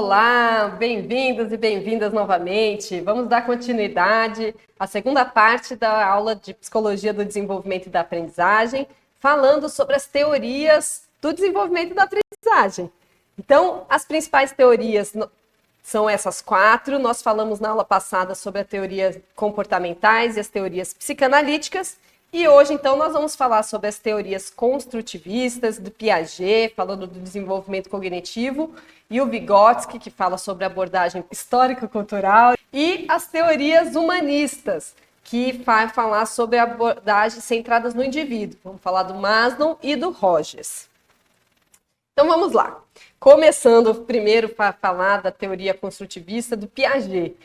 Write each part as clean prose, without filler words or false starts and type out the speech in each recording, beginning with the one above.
Olá, bem-vindos e bem-vindas novamente. Vamos dar continuidade à segunda parte da aula de Psicologia do Desenvolvimento e da Aprendizagem, falando sobre as teorias do desenvolvimento e da aprendizagem. Então, as principais teorias são essas quatro. Nós falamos na aula passada sobre as teorias comportamentais e as teorias psicanalíticas. E hoje, então, nós vamos falar sobre as teorias construtivistas, do Piaget, falando do desenvolvimento cognitivo, e o Vygotsky, que fala sobre a abordagem histórico-cultural, e as teorias humanistas, que vai falar sobre abordagens centradas no indivíduo. Vamos falar do Maslow e do Rogers. Então, vamos lá. Começando primeiro para falar da teoria construtivista do Piaget.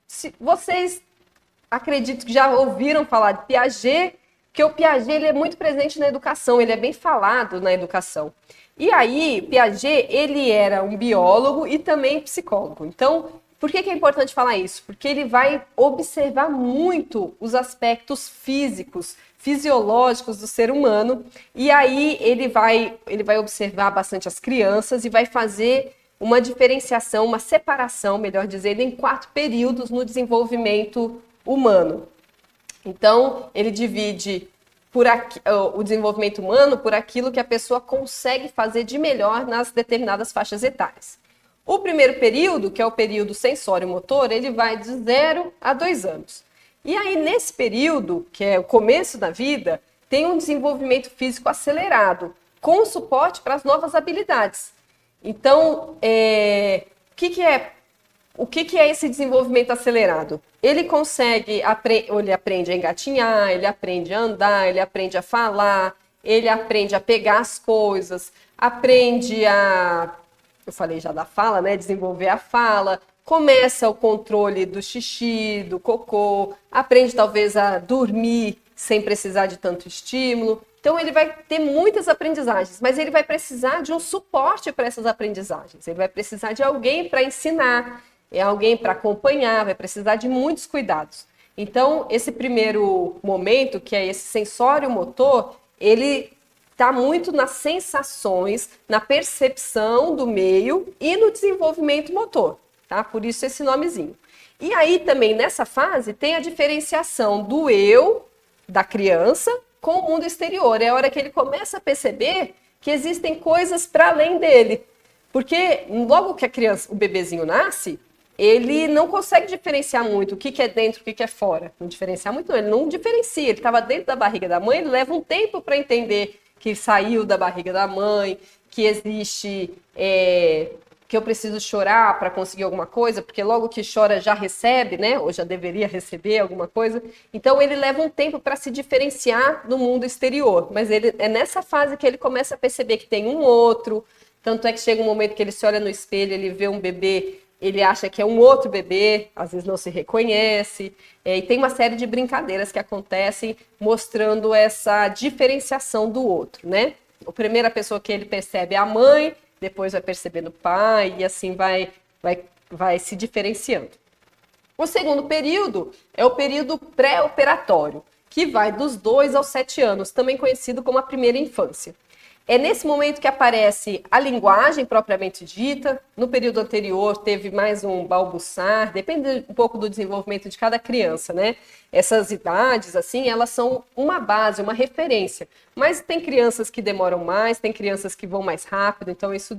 Se vocês, acredito que já ouviram falar de Piaget, que o Piaget ele é muito presente na educação, ele é bem falado na educação. E aí, Piaget, ele era um biólogo e também psicólogo. Então, por que é importante falar isso? Porque ele vai observar muito os aspectos físicos, fisiológicos do ser humano, e aí ele vai observar bastante as crianças e vai fazer uma diferenciação, uma separação, melhor dizendo, em 4 períodos no desenvolvimento humano. Então, ele divide o desenvolvimento humano por aquilo que a pessoa consegue fazer de melhor nas determinadas faixas etárias. O primeiro período, que é o período sensório-motor, ele vai de 0 a 2 anos. E aí, nesse período, que é o começo da vida, tem um desenvolvimento físico acelerado, com suporte para as novas habilidades. Então, o que é esse desenvolvimento acelerado? Ele ele aprende a engatinhar, ele aprende a andar, ele aprende a falar, ele aprende a pegar as coisas, eu falei já da fala, né? Desenvolver a fala, começa o controle do xixi, do cocô, aprende talvez a dormir sem precisar de tanto estímulo. Então ele vai ter muitas aprendizagens, mas ele vai precisar de um suporte para essas aprendizagens, ele vai precisar de alguém para ensinar, alguém para acompanhar, vai precisar de muitos cuidados. Então, esse primeiro momento, que é esse sensório-motor, ele está muito nas sensações, na percepção do meio e no desenvolvimento motor, tá? Por isso esse nomezinho. E aí também nessa fase tem a diferenciação do eu, da criança, com o mundo exterior. É a hora que ele começa a perceber que existem coisas para além dele. Porque logo que o bebezinho nasce, ele não consegue diferenciar muito o que é dentro, o que é fora. Não diferenciar muito, não. Ele não diferencia. Ele estava dentro da barriga da mãe, ele leva um tempo para entender que saiu da barriga da mãe, que existe, que eu preciso chorar para conseguir alguma coisa, porque logo que chora já recebe, né? Ou já deveria receber alguma coisa. Então ele leva um tempo para se diferenciar do mundo exterior. Mas é nessa fase que ele começa a perceber que tem um outro. Tanto é que chega um momento que ele se olha no espelho, ele vê um bebê, ele acha que é um outro bebê, às vezes não se reconhece, e tem uma série de brincadeiras que acontecem mostrando essa diferenciação do outro, né? A primeira pessoa que ele percebe é a mãe, depois vai percebendo o pai, e assim vai se diferenciando. O segundo período é o período pré-operatório, que vai dos 2 aos 7 anos, também conhecido como a primeira infância. É nesse momento que aparece a linguagem propriamente dita. No período anterior teve mais um balbuçar, depende um pouco do desenvolvimento de cada criança, né? Essas idades, assim, elas são uma base, uma referência. Mas tem crianças que demoram mais, tem crianças que vão mais rápido, então isso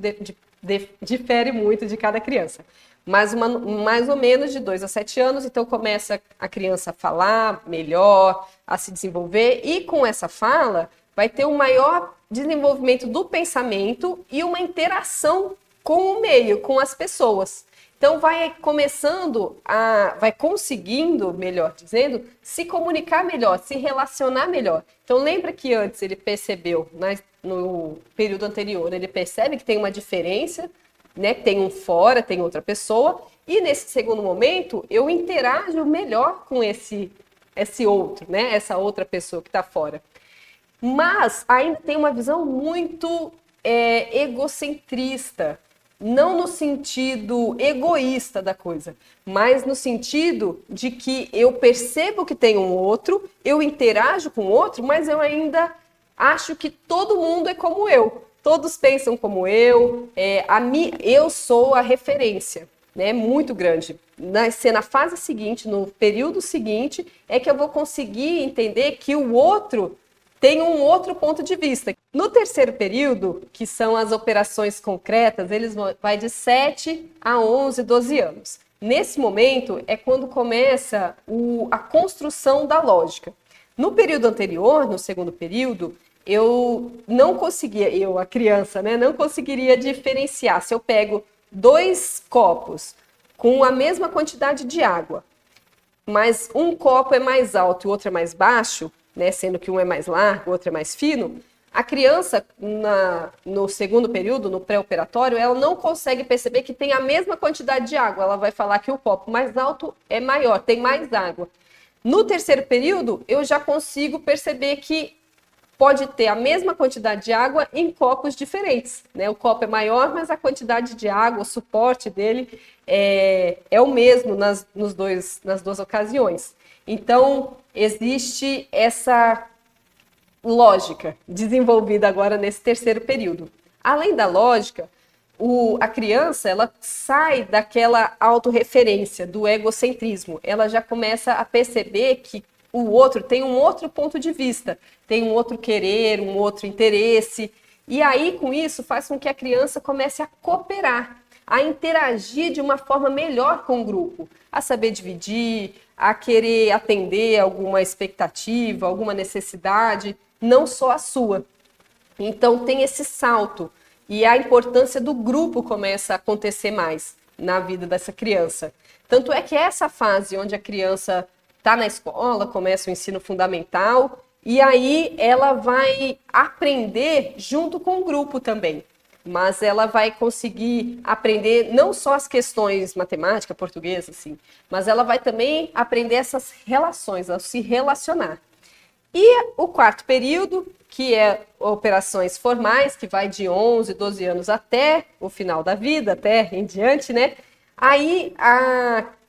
difere muito de cada criança. Mas mais ou menos de 2 a 7 anos, então começa a criança a falar melhor, a se desenvolver, e com essa fala vai ter um maior desenvolvimento do pensamento e uma interação com o meio, com as pessoas. Então vai conseguindo, melhor dizendo, se comunicar melhor, se relacionar melhor. Então lembra que antes ele percebeu, no período anterior, ele percebe que tem uma diferença, né? Tem um fora, tem outra pessoa, e nesse segundo momento eu interajo melhor com esse outro, né? Essa outra pessoa que está fora. Mas ainda tem uma visão muito egocentrista, não no sentido egoísta da coisa, mas no sentido de que eu percebo que tem um outro, eu interajo com o outro, mas eu ainda acho que todo mundo é como eu. todos pensam como eu, eu sou a referência, né, muito grande. Na fase seguinte, no período seguinte, é que eu vou conseguir entender que o outro tem um outro ponto de vista. No terceiro período, que são as operações concretas, eles vai de 7 a 11, 12 anos. Nesse momento é quando começa a construção da lógica. No período anterior, no segundo período, eu não conseguia, a criança, né, não conseguiria diferenciar se eu pego 2 copos com a mesma quantidade de água, mas um copo é mais alto e o outro é mais baixo, né, sendo que um é mais largo, o outro é mais fino, a criança, no segundo período, no pré-operatório, ela não consegue perceber que tem a mesma quantidade de água. Ela vai falar que o copo mais alto é maior, tem mais água. No terceiro período, eu já consigo perceber que pode ter a mesma quantidade de água em copos diferentes, né? O copo é maior, mas a quantidade de água, o suporte dele é o mesmo nas duas ocasiões. Então, existe essa lógica desenvolvida agora nesse terceiro período. Além da lógica, a criança ela sai daquela autorreferência, do egocentrismo. Ela já começa a perceber que o outro tem um outro ponto de vista, tem um outro querer, um outro interesse. E aí, com isso, faz com que a criança comece a cooperar, a interagir de uma forma melhor com o grupo, a saber dividir, a querer atender alguma expectativa, alguma necessidade, não só a sua. Então, tem esse salto. E a importância do grupo começa a acontecer mais na vida dessa criança. Tanto é que essa fase onde a criança está na escola, começa o ensino fundamental, e aí ela vai aprender junto com o grupo também. Mas ela vai conseguir aprender não só as questões matemática, portuguesa, assim, mas ela vai também aprender essas relações, a se relacionar. E o quarto período, que é operações formais, que vai de 11, 12 anos até o final da vida, até em diante, né? Aí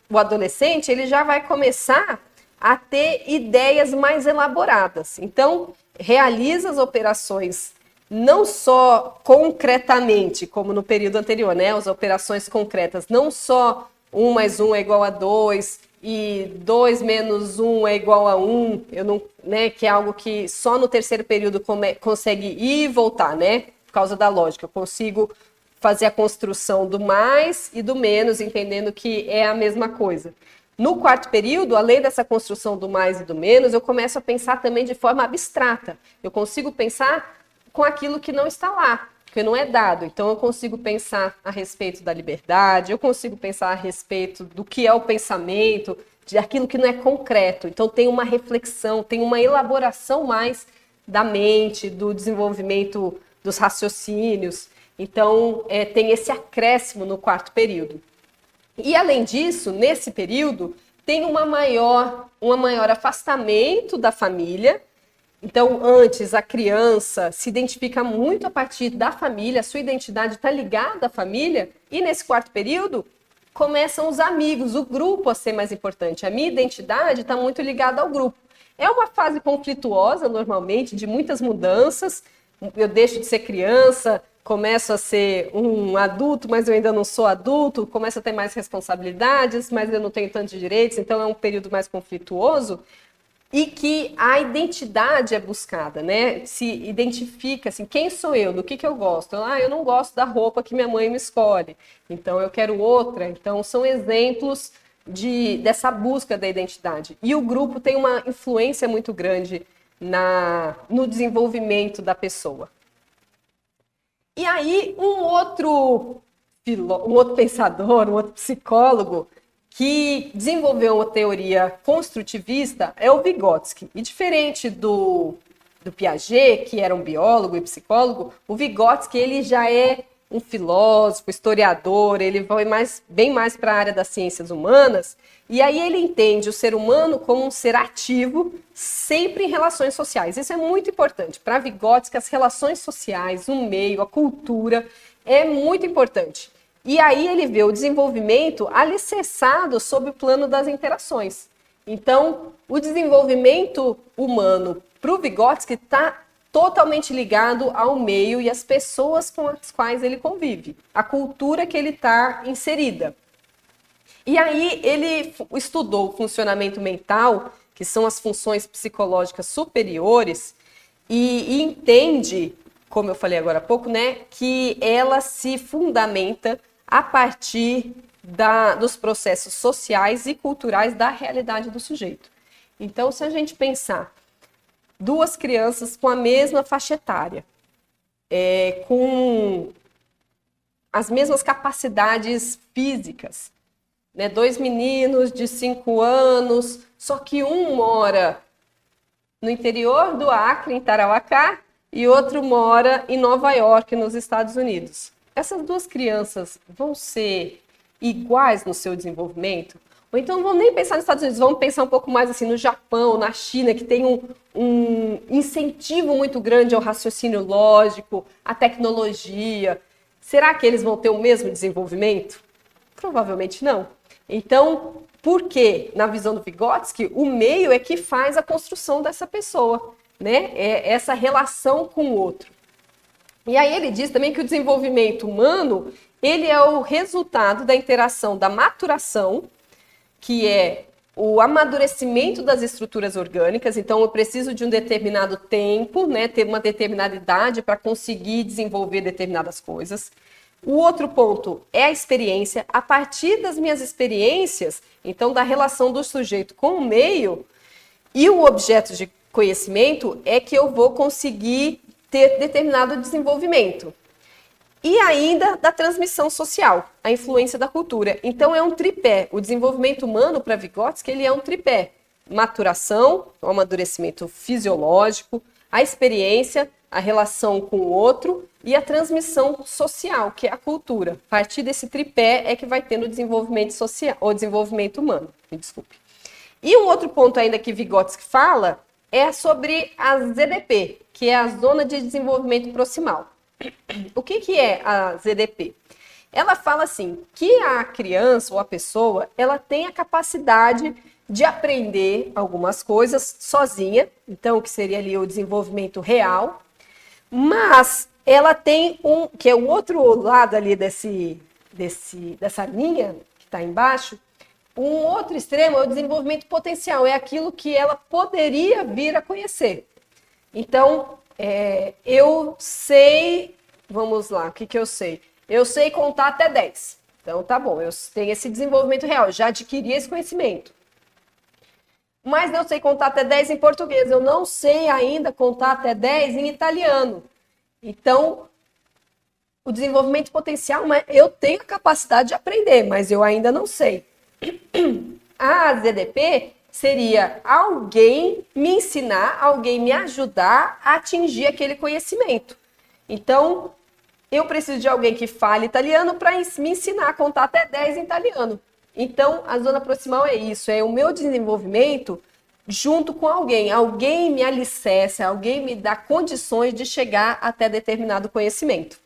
o adolescente ele já vai começar a ter ideias mais elaboradas. Então, realiza as operações não só concretamente, como no período anterior, né? As operações concretas, não só 1 mais 1 é igual a 2 e 2 menos 1 é igual a 1, né? Que é algo que só no terceiro período consegue ir e voltar, né? Por causa da lógica. Eu consigo fazer a construção do mais e do menos, entendendo que é a mesma coisa. No quarto período, além dessa construção do mais e do menos, eu começo a pensar também de forma abstrata. Eu consigo pensar com aquilo que não está lá, que não é dado. Então, eu consigo pensar a respeito da liberdade, eu consigo pensar a respeito do que é o pensamento, de aquilo que não é concreto. Então, tem uma reflexão, tem uma elaboração mais da mente, do desenvolvimento dos raciocínios. Então, tem esse acréscimo no quarto período. E, além disso, nesse período, tem um maior afastamento da família. Então, antes, a criança se identifica muito a partir da família, a sua identidade está ligada à família, e nesse quarto período, começam os amigos, o grupo a ser mais importante. A minha identidade está muito ligada ao grupo. É uma fase conflituosa, normalmente, de muitas mudanças. Eu deixo de ser criança, começo a ser um adulto, mas eu ainda não sou adulto, começo a ter mais responsabilidades, mas eu não tenho tantos direitos, então é um período mais conflituoso. E que a identidade é buscada, né? Se identifica, assim, quem sou eu? Do que eu gosto? Eu não gosto da roupa que minha mãe me escolhe, então eu quero outra. Então, são exemplos dessa busca da identidade. E o grupo tem uma influência muito grande no desenvolvimento da pessoa. E aí, um outro pensador, um outro psicólogo, que desenvolveu uma teoria construtivista é o Vygotsky. E diferente do Piaget, que era um biólogo e psicólogo, o Vygotsky ele já é um filósofo, historiador, ele vai bem mais para a área das ciências humanas, e aí ele entende o ser humano como um ser ativo, sempre em relações sociais. Isso é muito importante. Para Vygotsky, as relações sociais, o meio, a cultura, é muito importante. E aí ele vê o desenvolvimento alicerçado sob o plano das interações. Então, o desenvolvimento humano para o Vygotsky está totalmente ligado ao meio e às pessoas com as quais ele convive, a cultura que ele está inserida. E aí ele estudou o funcionamento mental, que são as funções psicológicas superiores, e entende, como eu falei agora há pouco, né, que ela se fundamenta a partir dos processos sociais e culturais da realidade do sujeito. Então, se a gente pensar duas crianças com a mesma faixa etária, com as mesmas capacidades físicas, né? Dois meninos de 5 anos, só que um mora no interior do Acre, em Tarauacá, e outro mora em Nova York, nos Estados Unidos. Essas duas crianças vão ser iguais no seu desenvolvimento? Ou então não vamos nem pensar nos Estados Unidos, vamos pensar um pouco mais assim no Japão, na China, que tem um incentivo muito grande ao raciocínio lógico, à tecnologia. Será que eles vão ter o mesmo desenvolvimento? Provavelmente não. Então, por quê? Na visão do Vygotsky, o meio é que faz a construção dessa pessoa, né? É essa relação com o outro. E aí ele diz também que o desenvolvimento humano, ele é o resultado da interação da maturação, que é o amadurecimento das estruturas orgânicas. Então, eu preciso de um determinado tempo, né, ter uma determinada idade para conseguir desenvolver determinadas coisas. O outro ponto é a experiência. A partir das minhas experiências, então, da relação do sujeito com o meio e o objeto de conhecimento, é que eu vou conseguir ter determinado desenvolvimento. E ainda da transmissão social, a influência da cultura. Então é um tripé. O desenvolvimento humano, para Vygotsky, ele é um tripé. Maturação, o amadurecimento fisiológico, a experiência, a relação com o outro e a transmissão social, que é a cultura. A partir desse tripé é que vai tendo o desenvolvimento social, ou desenvolvimento humano. Me desculpe. E um outro ponto ainda que Vygotsky fala é sobre a ZDP, que é a Zona de Desenvolvimento Proximal. O que é a ZDP? Ela fala assim, que a criança ou a pessoa, ela tem a capacidade de aprender algumas coisas sozinha, então o que seria ali o desenvolvimento real, mas ela tem que é o outro lado ali dessa linha que está embaixo, um outro extremo é o desenvolvimento potencial, é aquilo que ela poderia vir a conhecer. Então, eu sei, vamos lá, o que eu sei? Eu sei contar até 10. Então, tá bom, eu tenho esse desenvolvimento real, já adquiri esse conhecimento. Mas eu sei contar até 10 em português, eu não sei ainda contar até 10 em italiano. Então, o desenvolvimento potencial, eu tenho a capacidade de aprender, mas eu ainda não sei. A ZDP seria alguém me ensinar, alguém me ajudar a atingir aquele conhecimento. Então, eu preciso de alguém que fale italiano para me ensinar a contar até 10 em italiano. Então, a zona proximal é isso, é o meu desenvolvimento junto com alguém. Alguém me alicerça, alguém me dá condições de chegar até determinado conhecimento.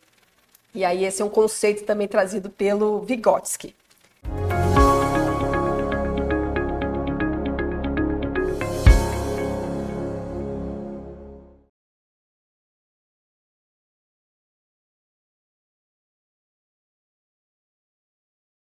E aí esse é um conceito também trazido pelo Vygotsky.